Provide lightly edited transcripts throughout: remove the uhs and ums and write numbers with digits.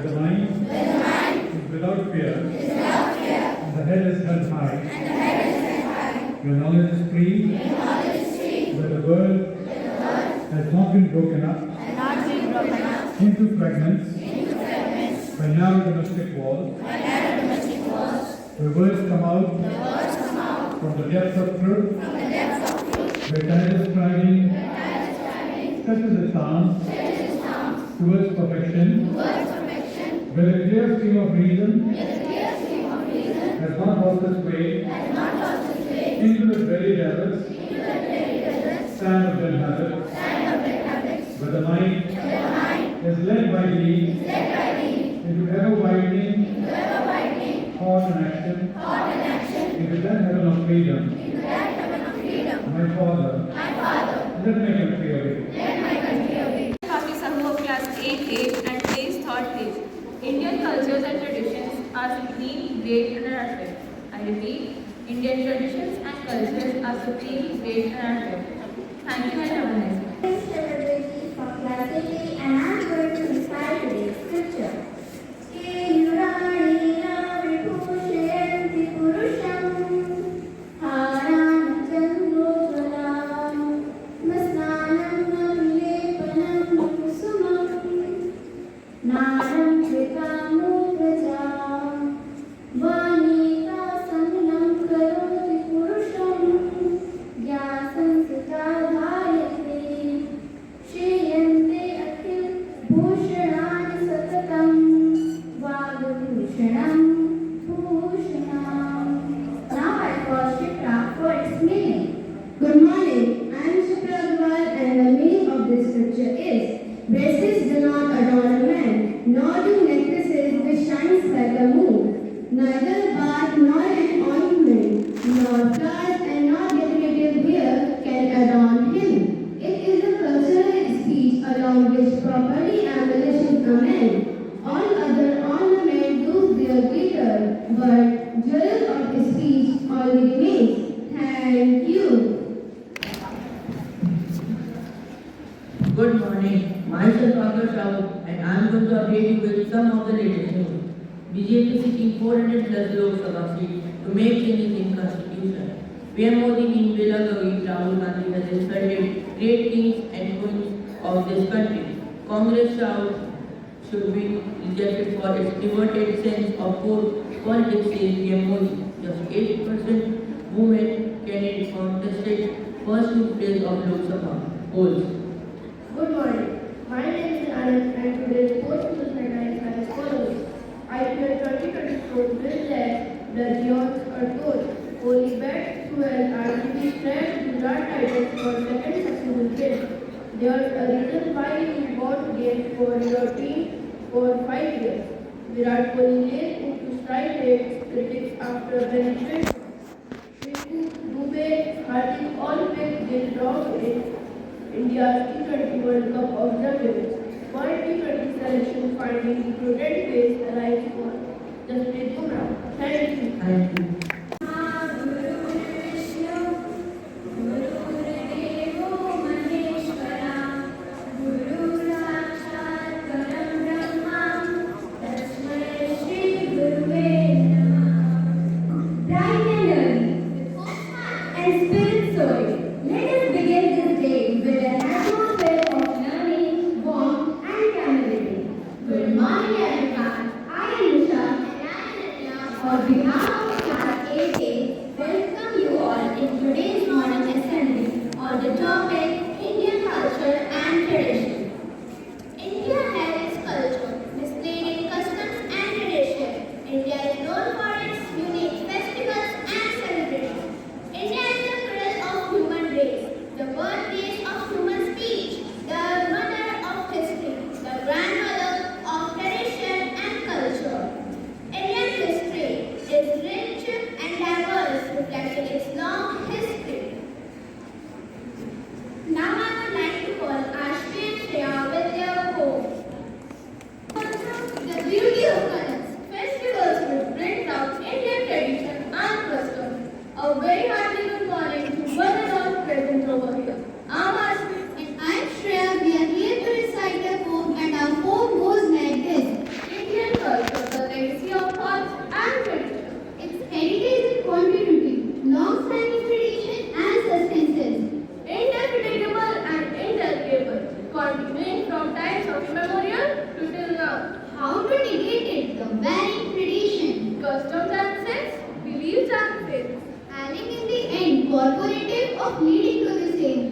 the mind is without fear, and the head is held high. Where knowledge is free, where the world has not been broken up into fragments by narrow domestic walls, where words come out from the depths of truth, where tireless striving stretches its arms towards perfection, where the clear stream of reason has not lost its way into the very deserts, sand of dead habits, where the mind is led by thee into ever-widening thought and action, into that heaven of freedom. My Father, let my country away. Happy Sangho Class 8A and today's thought is Indian cultures and traditions are supreme, great and attractive. I repeat, Indian traditions and cultures are supreme, great and attractive. Thank you and have a nice day. This is Celebrity for Class 8A and I am going to recite today's scripture. Good morning, I am Shukra Agarwal and the meaning of this scripture is bracelets do not adorn a man, nor do necklaces which shines like the moon, neither bath nor an ornament, nor flowers and nor decorative wear can adorn him. It is a cultural speech along which properly embellishes a man. All other ornaments lose their glitter, but jewel of his speech only remains. Thank you. Good morning, myself Akash Rao and I am going to update you with some of the latest news. BJP seeking 400 plus Lok Sabha seats to make changes in constitution. PM Modi in Belagavi, Rahul Gandhi has insulted great kings and queens of this country. Congress should be rejected for its devoted sense of politics, says PM Modi. Just 8% women candidates contested first two place of Lok Sabha polls. Good morning. My name is Anand and today's post news headlines are as follows. IPL 2024 will let the Giants Earthquake. Only bat 12 RCB snagged Gujarat Titans for second successive win. There's a reason why you won't get for your team for 5 years. Virat Kohli lays into strike rate critics after benefit. Ritu Dubé Hardik all picked this draw in India's T20 World Cup observers. One T20 selection finding prudent ways arrives for Jasprit Bumrah. Thank you. Thank you. On behalf of Class 8A, welcome you all in today's morning assembly on the topic Indian culture and tradition. India has its culture, displayed in customs and tradition. India is known for its unique festivals and celebrations. India is the cradle of human race, the birthplace of human speech, the mother of history, the grandmother of tradition and culture. Indian history is rich customs and sense, beliefs and faiths. And in the end, corporative of leading to the same.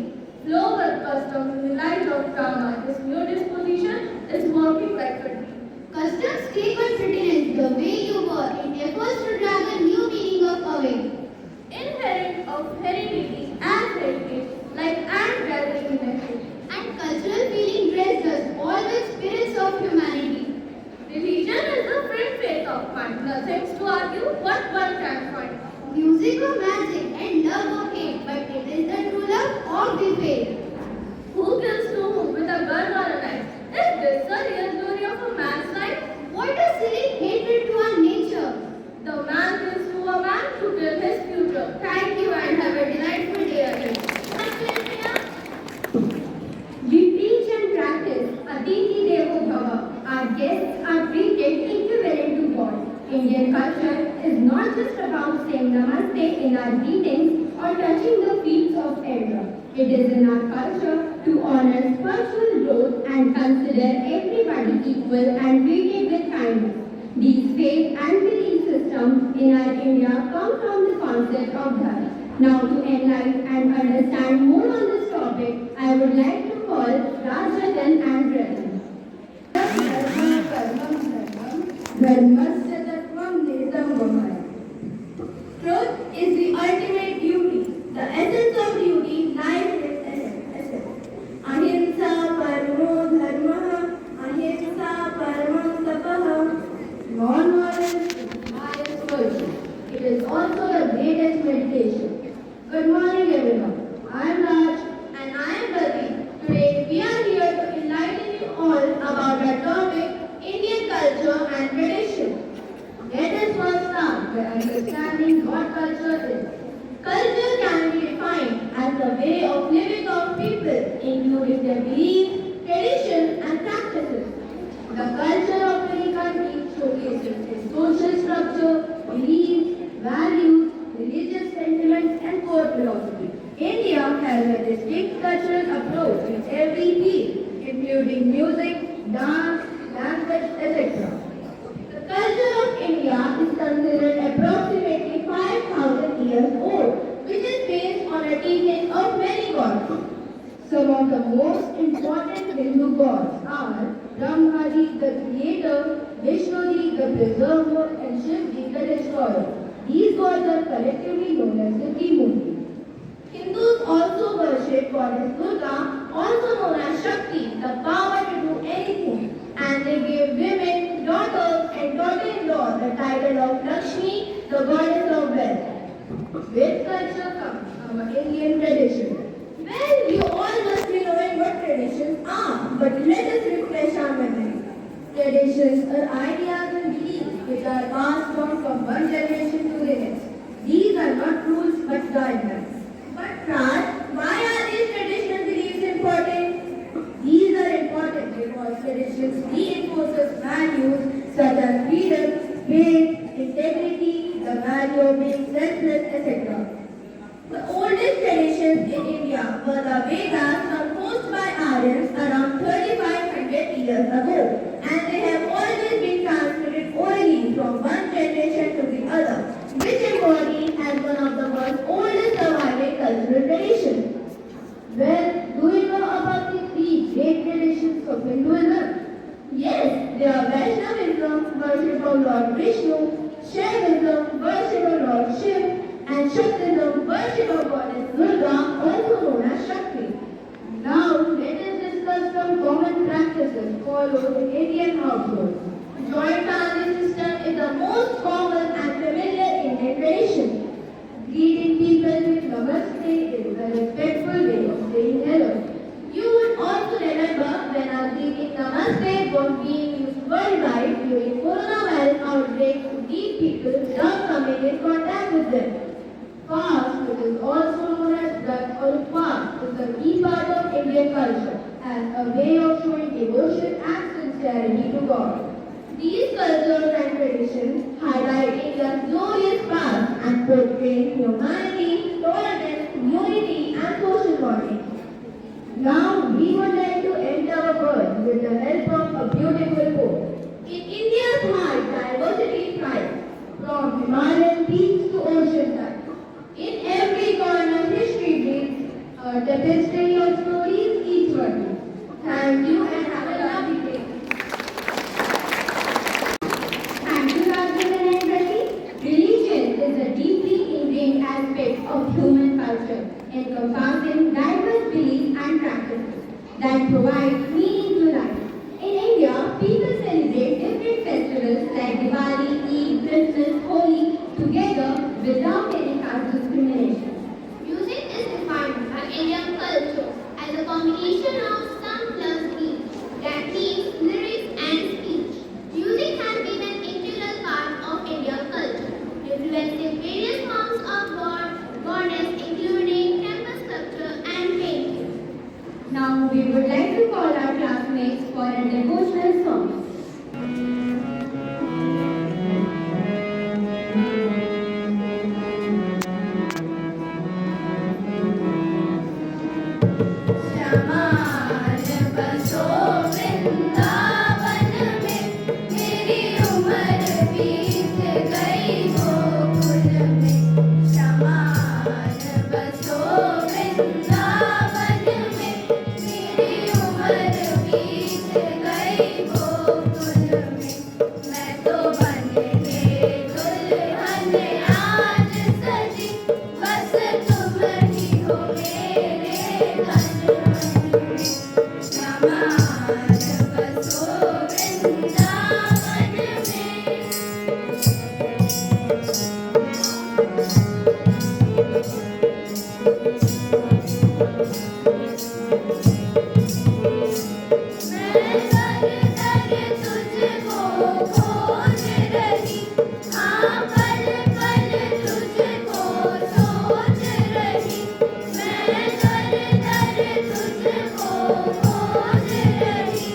Flow with customs in the light of Brahma. This new disposition is working like a dream. Customs take on prettiness the way you were. It efforts to drag a new meaning of away. Inherent of heredity and heritage, like ant gathering in a hill. And cultural feeling dressed us all with spirits of humanity. Religion is the friend faith of mind. Nothing to argue what one can find. Music or magic and love or hate, but it is the true love of the faith. Who kills to whom with a gun or a knife? Is this the real glory of a man's life? What a silly hatred to our nature. The man kills to a man to kill his future. Thank you and have a delightful day ahead. Thank you, India. We preach and practice Aditi Devo Bhava. Our guests are treated equivalent to God. Indian culture is not just about saying namaste in our greetings or touching the feet of elder. It is in our culture to honor spiritual growth and consider everybody equal and treated with kindness. These faith and belief systems in our India come from the concept of dharma. Now to enlighten and understand more on this topic, I would like to call Rajratan and Ratan. Truth is the ultimate duty. The essence of duty lies in essence. Ahimsa paramo dharma, ahimsa paramam tapah. Non-violence is the highest virtue. It is also the greatest meditation. Good morning, everyone. I am Raj and I am Ravi. Today we are here to enlighten you all about our topic, Indian culture and tradition. Let us first start by understanding what culture is. Culture can be defined as the way of living of people, including their beliefs, traditions, and practices. The culture of any country showcases its social structure, beliefs, values, religious sentiments, and core philosophy. India has a distinct cultural approach in every field, including music, dance, language, etc. The culture of India is considered approximately 5,000 years old, which is based on a teaching of many gods. Some of the most important Hindu gods are Brahmaji, the creator, Vishnuji, the preserver, and Shivji, the destroyer. These gods are collectively known as the Trimurti. Hindus also worship goddess Durga, also known as Shakti, the power to do anything, and they give women, daughters, and daughter-in-law the title of Lakshmi, the goddess of wealth. With culture comes our Indian tradition. Well, you all must be knowing what traditions are, but let us refresh our memory. Traditions are ideas and beliefs which are passed on from one generation to the next. These are not rules but guidelines. But Raj, why are these traditional beliefs important? These are important because traditions reinforces values such as freedom, faith, integrity, the value of being selfless, etc. The oldest traditions in India were the Vedas composed by Aryans around 3500 years ago, and they have always been transmitted orally from one generation to the other, which embodies as one of the world's oldest surviving cultural traditions. Well, do you know about the three great traditions of Hinduism? Yes, they are Vaishnavism, worship of Lord Vishnu, Shaivism, worship of Lord Shiv, and Shaktism, worship of goddess Durga, also known as Shakti. Now, let us discuss some common practices followed in Indian households. Joint family system is the most common and familiar Indian tradition. Greeting people with Namaste is a respectful way of saying hello. You would also remember when our greeting Namaste was being used worldwide during coronavirus outbreak to greet people without coming in contact with them. Fast, which is also known as Vrat or Upwas, is a key part of Indian culture as a way of showing devotion and sincerity to God. These cultures and traditions highlight India's glorious past and portray humanity, tolerance, unity, and social bonding. Now, we would like to end our words with the help of a beautiful quote. In India's heart, diversity thrives. From people celebrate different festivals like Diwali, Eid, Christmas, Holi together without any caste discrimination. Music is defined by Indian culture as a combination of song plus beat, that means lyrics and speech. Music has been an integral part of Indian culture, influencing various forms of God, goddess, including temple sculpture and painting. Now we would like to call our classmates for a devotional song. शमान बसो वृंदावन में, मेरी उम्र बीत गई गोकुल में। शमान बसो वृंदावन में, मेरी उम्र बीत गई गोकुल में। मैं तो बन के दुल्हन आज सजी, बस तुम ही हो मेरे धन। शमान बसो वृंदावन मैं दर दर तुझको खोज रही, हाँ पल पल तुझको सोच रही। मैं दर दर तुझको खोज रही,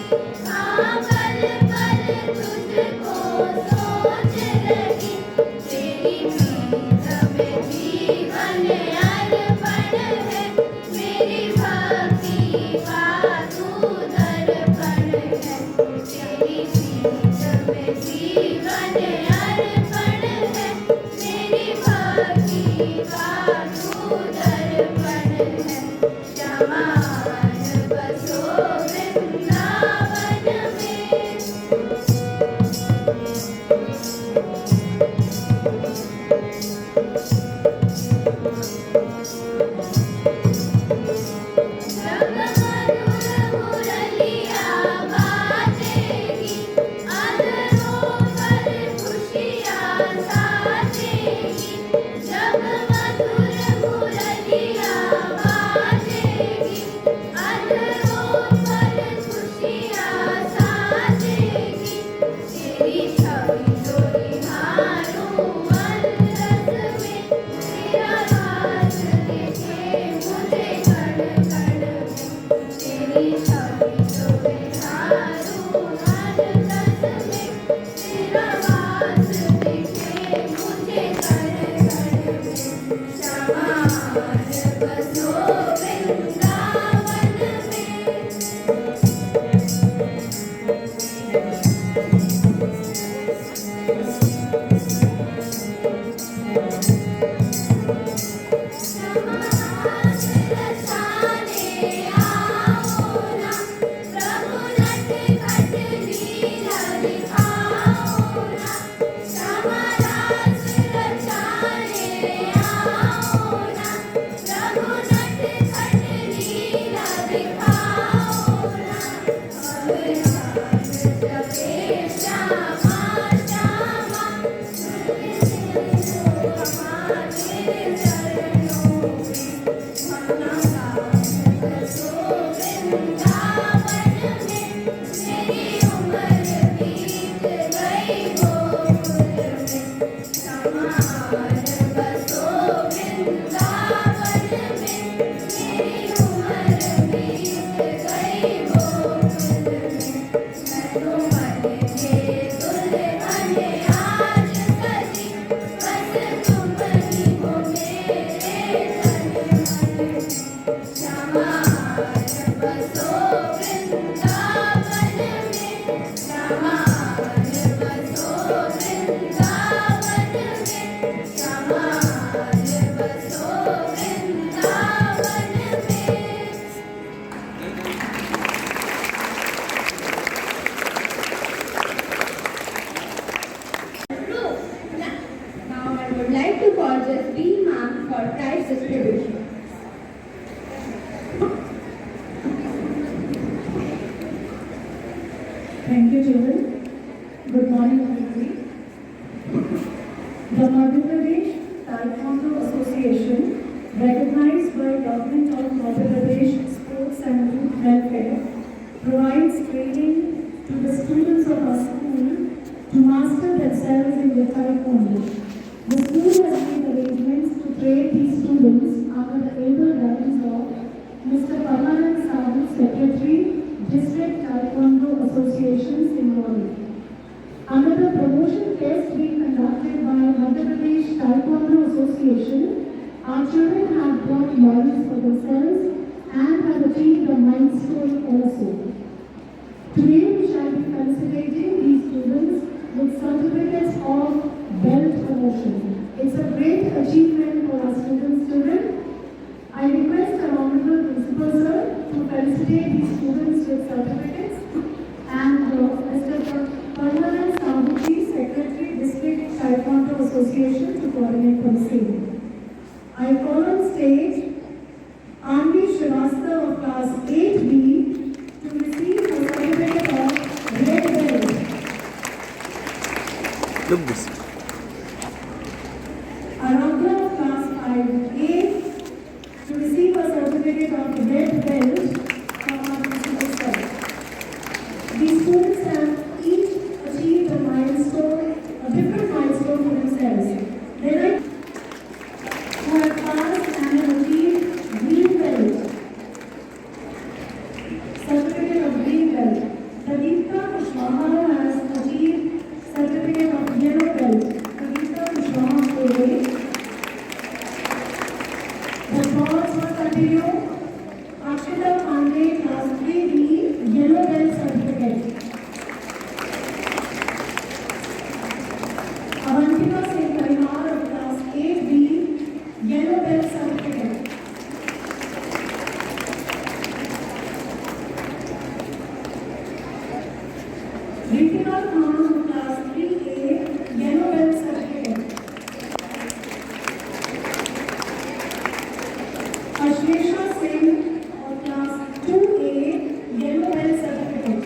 हाँ पल पल तुझको सोच रही। तेरी प्रीत में जीवन अर्पण है, मेरी भक्ति का तू दर्पण है। तेरी प्रीत में जीवन अर्पण है, मेरी भक्ति का तू दर्पण है। शमान बसो वृंदावन में। जब मधुर मुरलिया बाजेगी, अधरों पर खुशियाँ साजेगी। जब मधुर मुरलिया बाजेगी, अधरों पर खुशियाँ साजेगी। तेरी छवि जो निहारूं मन रस में, तेरा राज दिखे मुझे कण कण में। तेरी छवि जो निहारूं मन रस में, तेरा राज दिखे मुझे कण कण में। शमान बसो वृंदावन में। समाज रचाने आओ ना, प्रभु नटखट लीला दिखाओ ना। समाज रचाने आओ ना, प्रभु नटखट लीला दिखाओ ना। अवराज जपे श्यामा श्यामा, हमारे चरणों में। शमान बसो वृंदावन में, मेरी उम्र बीत गई गोकुल में। शमान बसो वृंदावन में, मेरी उम्र बीत गई गोकुल में। मैं तो बन के दुल्हन आज सजी, बस तुम ही हो मेरे धन। शमान बसो वृंदावन में। शमान बसो वृंदावन में। शमान बसो वृंदावन में। Now I would like to call Jasleen ma'am for prize distribution. Thank you, children. Good morning, everybody. The Madhya Pradesh Taekwondo Association, recognized by Government of Madhya Pradesh Sports and Youth Welfare, provides training to the students of our school to master themselves in the Taekwondo. The school has made arrangements to train these students under the able guidance of Mr. Parmanand Sahu, Secretary, District Taekwondo Association, Singapore. Under the promotion test being conducted by Madhya Pradesh Taekwondo Association, our children have got models for themselves and have achieved a milestone also. Today we shall be felicitating these students with certificates of belt promotion. It's a great achievement for our students. I request our Honorable Principal Sir to felicitate these students with certificates and Mr. Parmanand Sahuji, Secretary, District Taekwondo Association, to coordinate for the same. I call on stage Anvi Shrivastava of Class 8B to receive the certificate of Red Belt. Look this. Aradhya of Class 5A to receive a certificate of Red Belt from our principal sir. These students have each achieved a milestone, a different milestone for themselves. Then who have passed and have achieved Green Belt, certificate of Green Belt. Pradipta Kushwaha has achieved certificate of Yellow Belt. Pradipta Kushwaha Kore. The calls will continue. Akshita Pandey, Class 3B, Yellow Belt certificate. Avantika Singh Parihar of Class 8B, Yellow Belt certificate. Ritika Khan of Class 3A, Yellow Belt certificate. Ashlesha Singh of Class 2A, Yellow Belt certificate.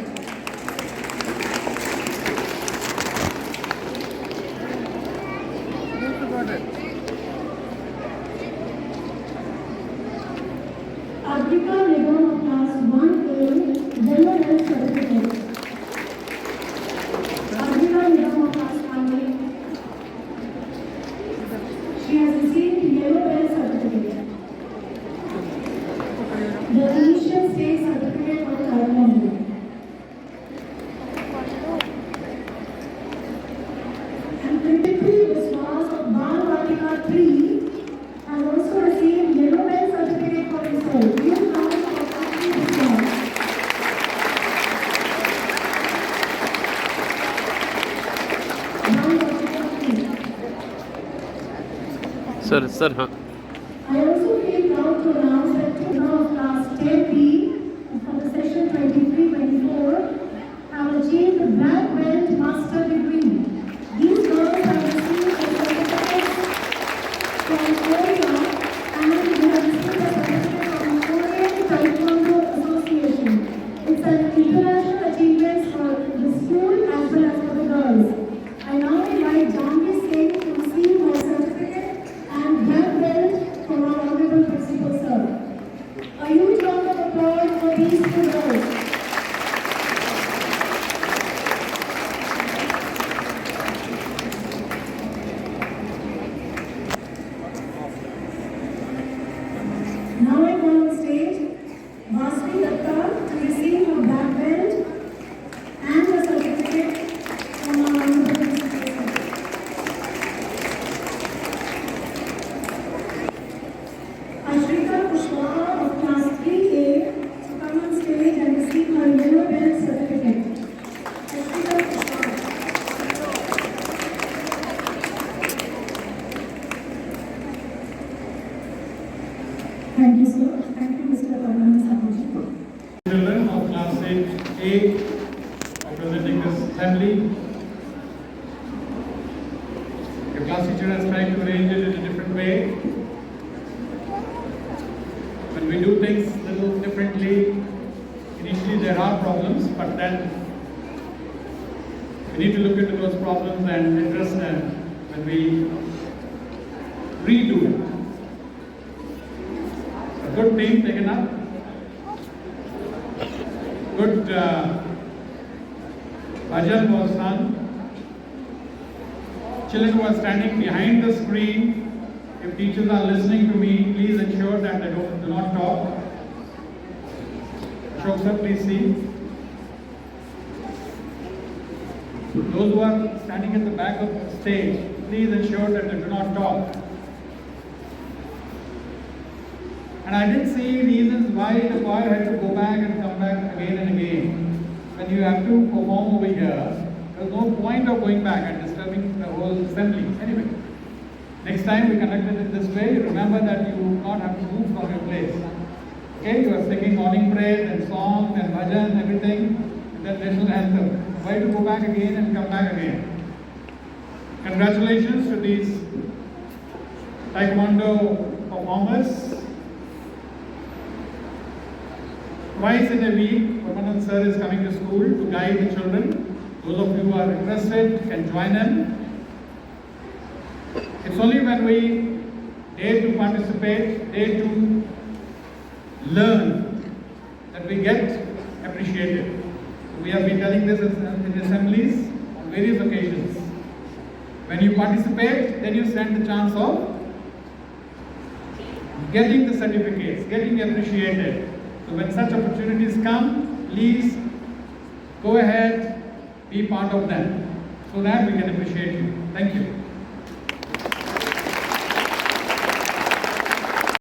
Advika Nigam of Class 1A, Yellow Belt certificate. Advika Nigam of Class 1A. She has received Yellow Belt certificate. The initial state certificate of Taekwondo. And Prithvi Viswas of Balvatika 3 has also received Yellow Belt certificate for himself. You count for Prithvi Viswas. Balvatika 3. Sir, हाँ. I also feel proud to announce that two of Class 10B for the session 23-24 have achieved the Black Belt Master degree. These girls have received the certificates from Korea and they have received the certificate from Korean Taekwondo Association. It's an international achievement for the school as well as for the girls. I now invite Janvi Singh to receive her certificate and Black Belt from our Honorable Principal Sir. A huge round of applause for these two girls. Now I call on stage Vasvi Datta to receive her Black Belt and a certificate from our Honorable Principal Sir. Ashrita Kushwaha of Class 3A to come on stage and receive her Yellow Belt certificate. Ashrita Kushwaha. Thank you, sir. Thank you, Mr. Parmanand Sahuji. Children of Class 8A are presenting this assembly. Your class teacher has tried to arrange it in a different way. When we do things a little differently, initially there are problems, but then We need to look into those problems and address them when we redo it. A good theme taken up. Good bhajan was sung. Children who are standing behind the screen, if teachers are listening to me, please ensure that they do not talk. Ashok sir, please see. Those who are standing at the back of the stage, please ensure that they do not talk. And I didn't see reasons why the choir had to go back and come back again and again. When you have to perform over here, there's no point of going back and disturbing the whole assembly. Anyway, next time we conduct it this way, remember that you do not have to move from your place. Okay, you are singing morning praise and songs and bhajan, everything, that national anthem. Why to go back again and come back again? Congratulations to these Taekwondo performers. Twice in a week, Ramanand sir is coming to school to guide the children. Those of you who are interested can join him. It's only when we dare to participate, dare to learn, that we get appreciated. We have been telling this in assemblies on various occasions. When you participate, then you stand the chance of getting the certificates, getting appreciated. So when such opportunities come, please go ahead, be part of them, so that we can appreciate you. Thank you.